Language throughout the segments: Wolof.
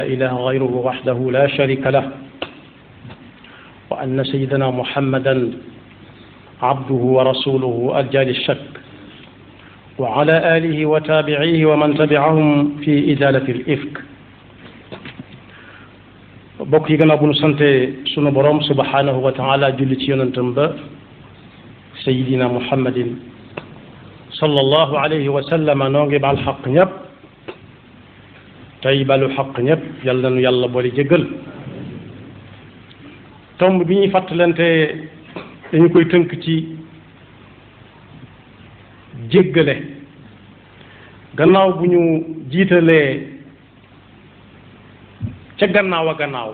لا إله غيره وحده لا شريك له وأن سيدنا محمدا عبده ورسوله أرجى للشك وعلى آله وتابعيه ومن تبعهم في إزالة الإفك bokk yi gannaaw bu nu sante sunu borom subhanahu wa taala julli ci yonentam ba sayidina muhammadin sallallahu alayhi wa sallam noo ngi baal xaq ñëpp tey balu xaq ñëpp yàlla nu yàlla boole jéggal tomb bi ñuy fàttalante dañu koy tënk ci jéggale gannaaw bu ñu jiitalee ca gannaaw a gannaaw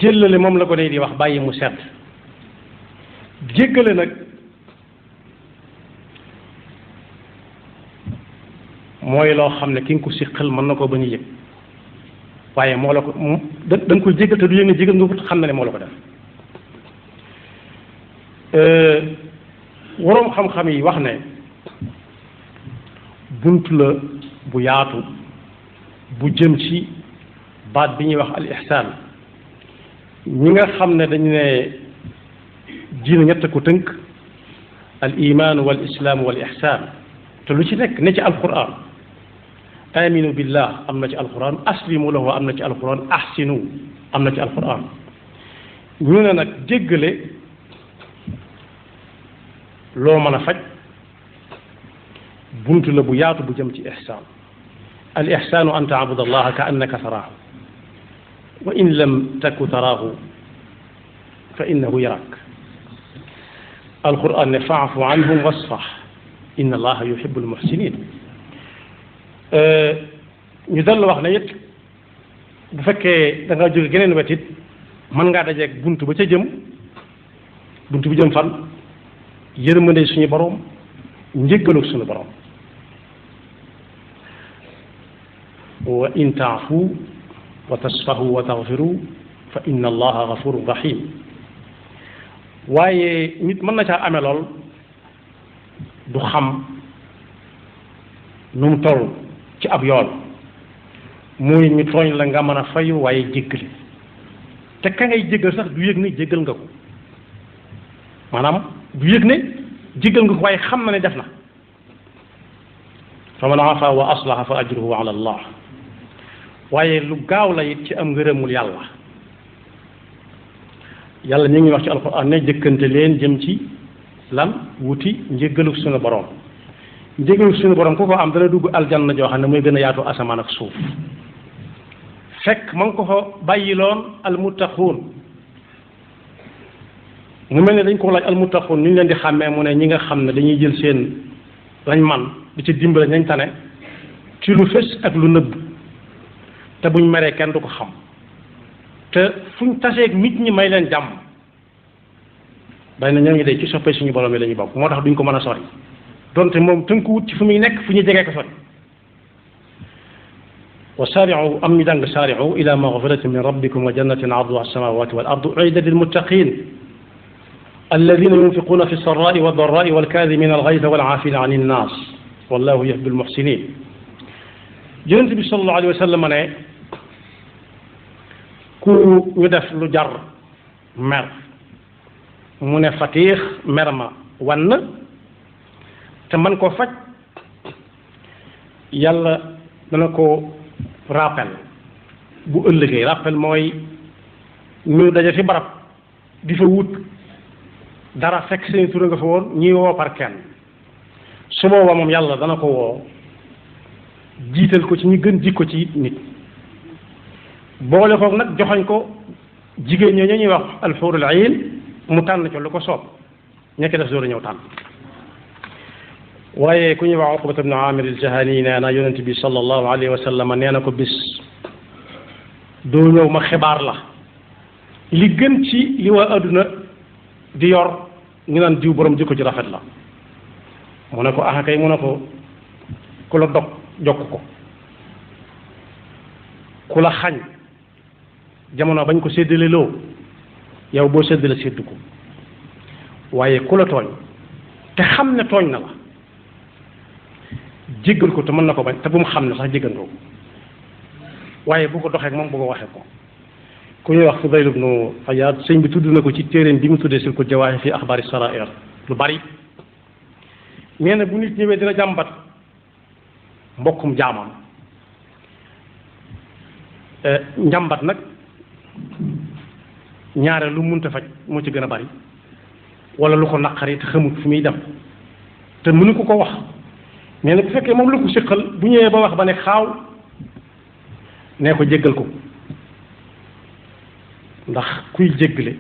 jéllale moom la ko day di wax bàyyi mu sedd jéggale nag mooy loo xam ne ki nga ko siqal mën na ko bañ a yëg waaye moo la ko da nga koy jéggal te du yëg ne jéggal nga ko xam na ne moo la ko def waroom xam-xam yi wax ne bunt la bu yaatu bu jëm ci baat bi ñuy wax al ihsaan ñi nga xam ne dañu ne diina ñett ko tënk al iman wal islam wal ihsaan te lu ci nekk ne ci alquran aminu billah am na ci alquran aslimu lahu am na ci alquran ahsinu am na ci alquran ñu ne nag jéggale loo mën a faj bunt la bu yaatu bu jëm ci ihsaan al ihsaanu an taabuda allaha ka annaka taraahu wa in lam taku taraahu fa innahu yarak alquran ne faafu anhum wasfah inna allaha yuhibbu almuhsinin ñu dal wax ne it bu fekkee da nga jóge geneen wet it mën ngaa dajeeg bunt ba ca jëm bunt bi jëm fan yërmande suñu borom njéggalu suñu borom wa in taafu wa tasfahu wa taxfiru fa inna allaha gafurun rahim waaye nit mën na caa amee lool du xam nu mu toll ci ab yool muy ñu tooñ la nga mën a fayu waaye jéggale te ka ngay jéggal sax du yëg ne jéggal nga ko maanaam du yëg ne jéggal nga ko waaye xam na ne def na fa man afa wa aslaha fa ajruhu ala allah waaye lu gaaw la it ci am ngërëmul yàlla yàlla ñu ngi wax ci alquran ne jëkkante leen jëm ci lan wuti njéggalu suñu borom njéggalu suñu borom ku ko am dana dugg aljanna joo xam ne mooy gën a yaatu asamaan ak suuf fekk ma ngi ko fa bàyyiloon almuttaquun mu mel ne dañ ko laaj almuttaquun ñu leen di xàmmee mu ne ñi nga xam ne dañuy jël seen lañ man di ci dimbale nañ tane ci lu fës ak lu nëbb te buñ meree kenn du ko xam te fuñ taseeg nit ñi may leen jàmm day na ñoo ngi day ci soppee suñu borom yi la ñu bokk moo tax duñ ko mën a sori donte moom tënkuwut ci fu muy nekk fu ñuy jegee ko sori wa saari'u am ñu jàng saari'u ila maghfiratin min rabbikum wa jannatin arduha as-samawati wal ardu u'iddat lil muttaqin alladhina yunfiquna fi as-sarra'i wad dharra'i wal kadhimina al-ghayza wal 'afina 'ani an-nas wallahu yuhibbu al-muhsinin Yonent bi sallallahu alayhi wa sallam ne ku ñu def lu jar mer mu ne fatiix mer ma wann te man koo faj yàlla dana ko rappel bu ëllëgee rappel mooy ñu daje fi barab di fa wut dara fekk seen tura nga fa woon ñuy woo par kenn su boobaa moom yàlla dana ko woo jiital ko ci ñi gën jikko ci nit boole ko nag joxoñ ko jigéen ñoo ñuy wax alxuurul ayn mu tànn ci lu ko soob ñekk def door a ñëw tànn waaye ku ñuy wax Uqbata ibn Amir al-Jahani nee na yonent bi sallallahu alayhi wa sallam nee na ko bis doo ñëw ma xibaar la li gën ci li waa adduna di yor ñu naan diw borom jikko ci rafet la mu ne ko ah kay mu ne ko ku la dog jokk ko ku la xañ jamono bañ ko séddale loo yow boo séddale séddu ko waaye ku la tooñ te xam ne tooñ na la jéggal ko te mën na ko bañ te bu mu xam ne sax jéggal nga ko waaye bu ko doxee moom bu ko waxee ko ku ñuy wax Fudayl ibnu Iyaad sëñ bi tudd na ko ci téeréem bi mu tuddee Silkul Jawaahir fi axbaari saraa'ir lu bari nee na bu nit ñëwee dina jàmbat mbokkum jaamam njàmbat nag ñaare lu munta faj moo ci gën a bari wala lu ko naqari te xamut fu muy dem te mënu ko wax nee na bu fekkee moom lu ko siqal bu ñëwee ba wax ba ne xaaw nee ko jéggal ko ndax kuy jéggale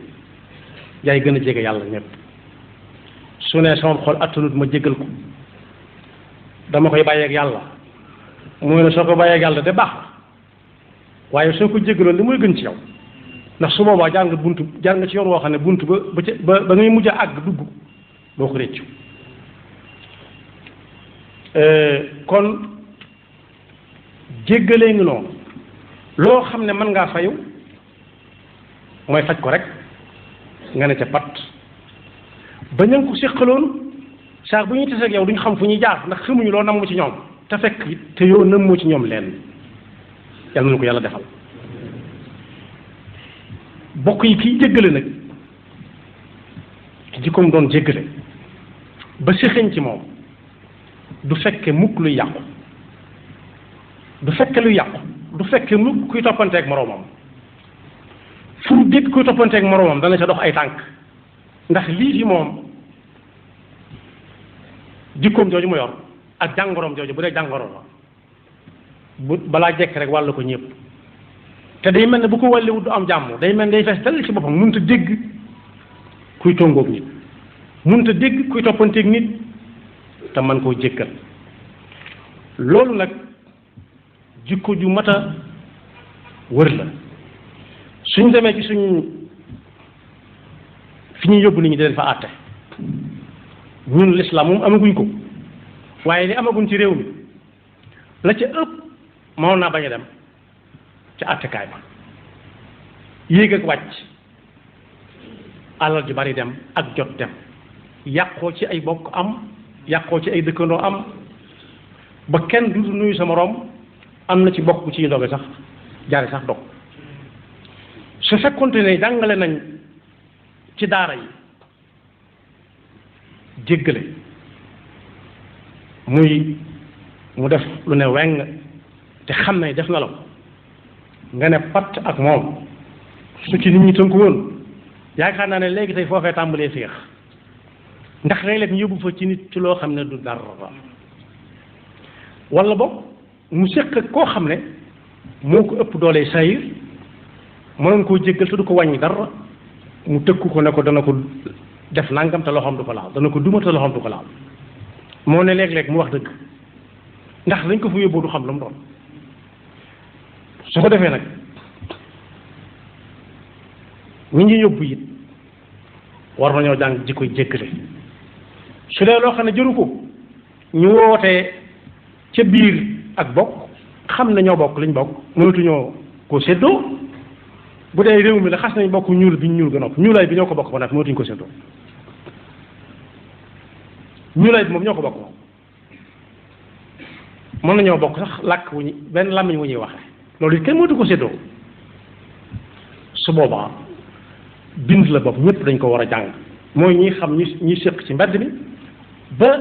yaay gën a jege yàlla ñëpp su ne sama xol attanut ma jéggal ko dama koy bàyyeeg yàlla mooy ne soo ko bàyyeeg yàlla de baax waaye soo ko jéggaloon li mooy gën ci yow ndax su boobaa jaar nga ci yoon woo xam ne buntu ba ngay mujj a àgg dugg boo ko réccu kon jéggalee ngi noonu loo xam ne mën ngaa fayu mooy faj ko rek nga ne ca pat ba ña ko séqaloon saa bu ñuy tase ak yow duñ xam fu ñuy jaar ndax xamuñu loo namm ci ñoom te fekk te yow nammoo ci ñoom leen yàlla na ko yàlla defal bokk yi kiy jéggale nag jikkoom doon jéggale ba séxañ ci moom du fekke mukk luy yàqu du fekke mukk kuy toppanteeg moroomam fu mu dégg kuy toppanteeg moroomam dana ca dox ay tànk ndax lii fi moom jikkoom jooju mu yor ak jàngoroom jooju bu dee jàngoro la bu balaa jekk rek wàllu ko ñëpp te day mel ne bu ko wàlliwut du am jàmm day mel ne day fees dell ci boppam mënut a dégg kuy tongoog nit mënut a dégg kuy toppanteeg nit te man koo jéggal loolu nag jikko ju mat a wër la suñ demee ci suñ fi ñuy yóbbu nit ñi di leen fa àtte ñun l'islam moom amaguñ ko waaye li amaguñ ci réew mi la ca ëpp mënoon naa bañ a dem ca àttekaay ba yéeg ak wàcc alal ju bari dem ak jot dem yàqoo ci ay bokk am yàqoo ci ay dëkkandoo am ba kenn du nuyu sa moroom am na ci bokk bu ciy doge sax jaare sax dog su fekkonte ne jàngale nañ ci daara yi jéggale mu def lu ne weng te xam ne def na la nga ne patt ak moom su ci nit ñi tënku woon yaakaar naa ne léegi tey foofee tàmbalee féex ndax léeg-léeg ñu yóbbu fa ci nit ci loo xam ne du dara wala boog mu séq koo xam ne moo ko ëpp doole sayir mënoon koo jéggal te du ko wàññi dara mu tëkku ko ne ko dana ko def nangam te loxoom du ko laal dana ko duma te loxoom du ko laal moo ne léeg-léeg mu wax dëgg ndax dañ ko fa yóbbu du xam lu mu doon su ko defee nag ñi ngi yóbbu it war nañoo jàng ji koy jéggale su dee loo xam ne jëru ko ñu wootee ca biir ak bokk xam ne ñoo bokk liñ bokk mënatuñoo koo séddoo bu dee réew mi la xas nañ bokk ñuul bi ñu ñuul gën a ñuulaay bi ñoo ko bokk ba nag mënatuñu ko séddoo ñuulaay bi moom ñoo ko bokk moom mën nañoo bokk sax làkk wu ñu benn làmmiñ wu ñuy waxe loolu it kenn mënatu ko séddoo su boobaa bind la bopp ñëpp dañ ko war a jàng mooy ñi xam ñi séq ci mbedd mi ba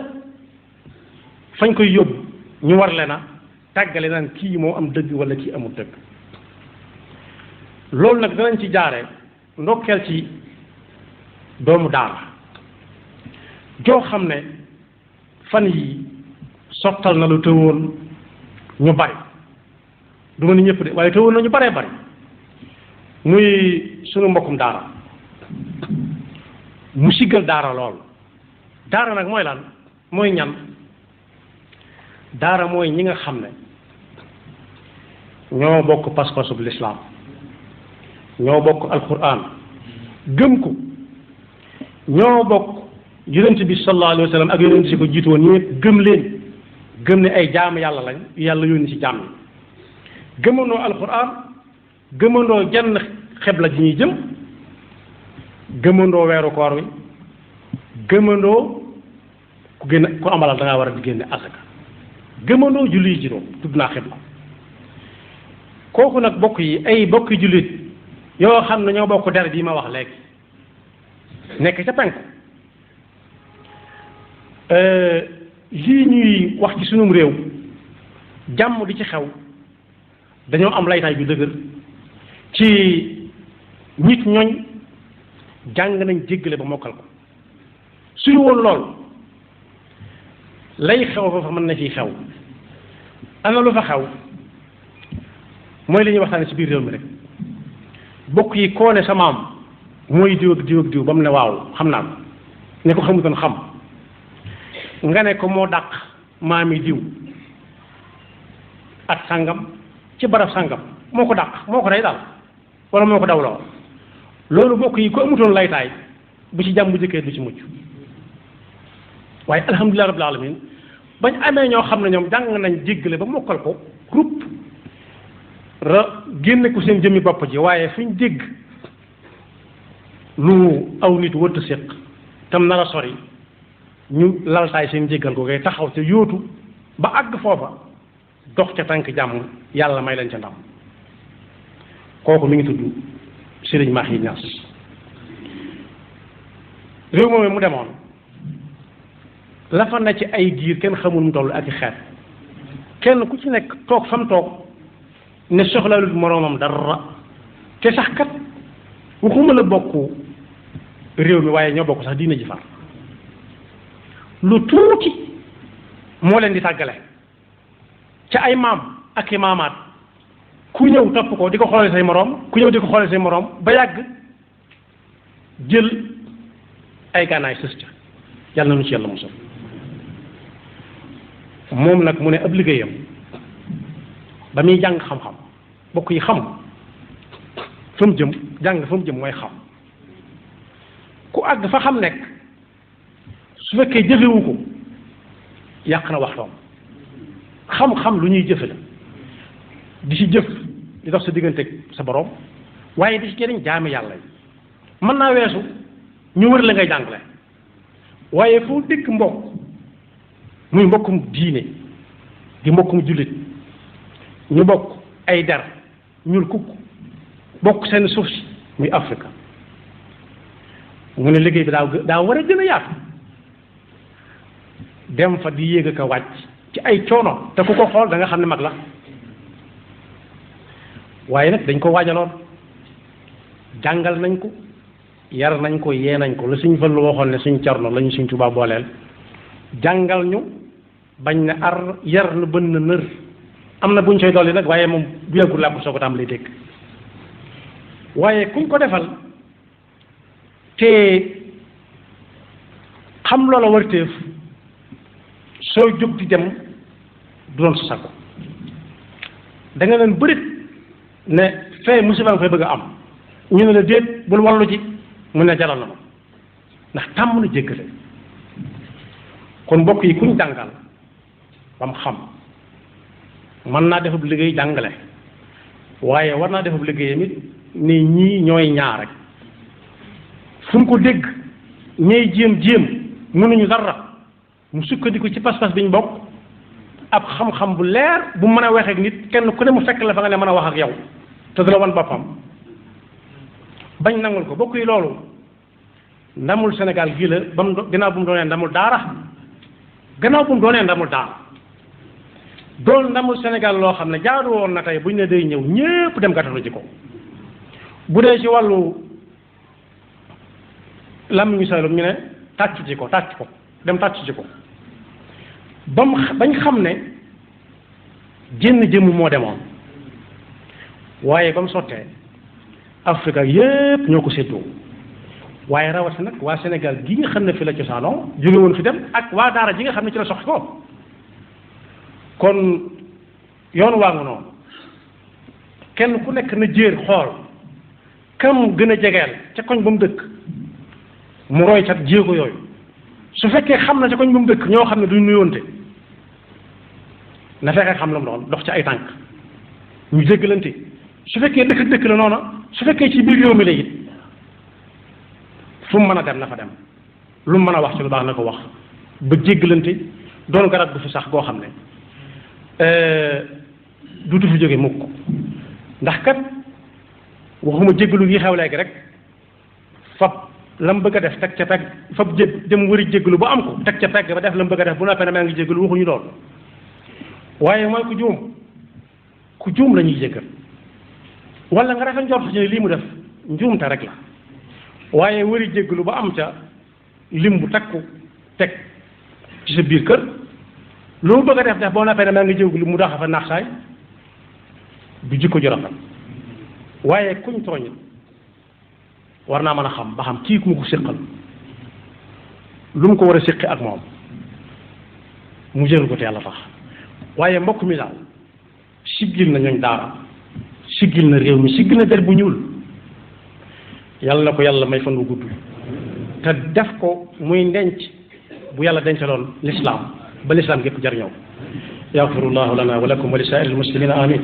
fañ koy yóbbu ñu war leen a tàggale naan kii moo am dëgg wala kii amul dëgg loolu nag danañ ci jaare ndokkeel ci doomu daara joo xam ne fan yi sottal na lu tëwoon ñu bari du ma ni ñëpp de waaye tëwoon na ñu baree bari muy sunu mbokkum daara mu siggal daara lool daara nag mooy lan mooy ñan daara mooy ñi nga xam ne ñoo bokk pas-pasub lislaam ñoo bokk alquran gëm ko ñoo bokk yonent bi sallallahu alayhi wa sallam ak yonent si ko jiitu woon ñëpp gëm leen gëm ne ay jaam yàlla lañ yàlla yónni ci jaam yi gëmandoo alquran gëmandoo jenn xebla ji ñuy jëm gëmandoo weeru koor wi gëmandoo ku amalal da ngaa war a di génne asaka gëmandoo julli juróom tudd naa xebla kooku nag bokk yi ay bokki jullit yoo xam ne ñoo bokk der bi ma wax léegi nekk ca penku lii ñuy wax ci sunum réew jàmm di ci xew dañoo am laytaay bi dëgër ci nit ñooñ jàng nañ jéggale ba mokkal ko suñu woon lool lay xew ba fa mën na ciy xew ana lu fa xew mooy li ñuy waxtaane ci biir réew mi rek bokk yi koo ne sa maam mooy diw ak diw ak diw ba mu ne waaw xam naa ko ne ko xamutoon xam nga ne ko moo dàq maami diw ak sàngam ci barab sàngam moo ko dàq moo ko rey daal wala moo ko dawloo loolu bokk yi ko amutoon laytaay bu ci jàmm bu jëkkee du ci mucc waaye alhamdulilah rabbil alamin bañ amee ñoo xam ne ñoom jàng nañ jéggale ba mokkal ko groupe génne ko seen jëmmi bopp ji waaye fi ñu dégg lu aw nit wëtt séq tam nar a sori ñu laltaay seen jéggal ko ngay taxaw ca yóotu ba àgg foofa dox ca tànk jàmm yàlla may leen ca ndam kooku mi ngi tudd Serigne Mahi Niass réew moom mu demoon la fa ne ci ay giir kenn xamul mu toll ak i xeet kenn ku ci nekk toog fam toog ne soxlaalut moroomam dara te sax kat waxuma la bokk réew mi waaye ñoo bokk sax diina ji far lu tuuti moo leen di tàggale ca ay maam ak i maamaat ku ñëw topp ko di ko xoole say moroom ku ñëw di ko xoole say moroom ba yàgg jël ay gànnaay sës ca yàlla na nu ci yàlla musal moom nag mu ne ab liggéeyam ba muy jàng xam-xam bokk yi xam fa mu jëm jàng fa mu jëm mooy xam ku àgg fa xam nekk su fekkee jëfewu ko yàq na waxtoom xam-xam lu ñuy jëfe la di ci jëf di dox sa diggante sa borom waaye di ci jëriñ jaami yàlla yi mën naa weesu ñu wër la ngay jàngale waaye foo dégg mbokk muy mbokkum diine di mbokkum jullit ñu bokk ay der ñuul kukk bokk seen suuf si muy Afrique mu ne liggéey bi daa war a gën a yaatu dem fa di yéeg a wàcc ci ay coono te ku ko xool da nga xam ne mag la waaye nag dañ ko waajaloon jàngal nañ ko yar nañ ko yee nañ ko la suñ fa lu waxoon ne suñ Cerno lañu suñ Tuubaa booleel jàngal ñu bañ ne ar yar na bën na nër am na buñ coy dolli nag waaye moom bu yàggul laa ko soo ko tàmbalee dégg waaye kuñ ko defal te xam loola warteef soo jóg di dem du doon sa sago da nga leen bërit ne fee musiba nga fay bëgg a am ñu ne la déet bul wallu ci mu ne jaral na ma ndax tàmm na jéggale kon mbokk yi kuñ jàngal ba mu xam mën naa defub liggéey jàngale waaye war naa defub liggéeyam it ne ñii ñooy ñaar rek fu mu ko dégg ñooy jéem mënuñu dara mu sukkandiku ci pas-pas bi ñu bokk ab xam-xam bu leer bu mën a waxee ak nit kenn ku ne mu fekk la fa nga ne mën a wax ak yow te du la wan boppam bañ nangul ko bokk yi loolu ndamul Sénégal gii la ba mu gannaaw bu mu doonee ndamul daara doon ndamul Sénégal loo xam ne jaadu woon na tey bu ñu ne day ñëw ñépp dem gàttalu ji ko bu dee ci wàllu làmmiñu Saalum ñu ne tàcc ko dem tàcc ci ko bañ xam ne jënn jëmm moo demoon waaye ba mu sottee Afrique yépp ñoo ko séddoo waaye rawati nag waa Sénégal gi nga xam ne fi la cosaanoo jóge woon fi dem ak waa daara ji nga xam ne ci la soxi ko kon yoon waa nga noonu kenn ku nekk na jéer xool kam gën a jegeel ca koñ ba mu dëkk mu roy cat jéego yooyu su fekkee xam na ca koñ ba mu dëkk ñoo xam ne duñ nuyoonte na fekkee xam la mu doon dox ci ay tànk ñu jéggalante su fekkee dëkk la noona su fekkee ci biir réew mi la it fu mu mën a dem na fa dem lu mu mën a wax ci lu baax na ko wax ba jéggalante doon garab gu fi sax goo xam ne duutu fi jóge mukk ndax kat waxuma jéggalu yi xew léegi rek fab lam bëgg a def teg ca pegg fab dem wëri jéggalu ba am ko teg ca pegg ba def lam bëgg a def bu noppee ne maa ngi jéggalu waxuñu lool waaye mooy ku juum la ñuy jéggal wala nga rafet njort ci ne lii mu def njuumte rek la waaye wëri jéggalu ba am ca lim bu takku teg ci sa biir kër lu mu bëgg a def boo noppee ne maa ngi jéggalu mu daxa fa naax saay du jikko ju rafet waaye kuñ tooñ war naa mën a xam ba xam kii ku mu ko séqal lu mu ko war a séqi ak moom mu jël ko te yàlla tax waaye mbokk mi daal siggil na ñooñ daara siggil na réew mi siggil na der bu ñuul yàlla na ko yàlla may fan wu gudd te def ko muy ndenc bu yàlla dencaloon lislaam ba lislaam gépp jariñoo yaxfirullahu lana wa lakum wa li saa'iril muslimina amin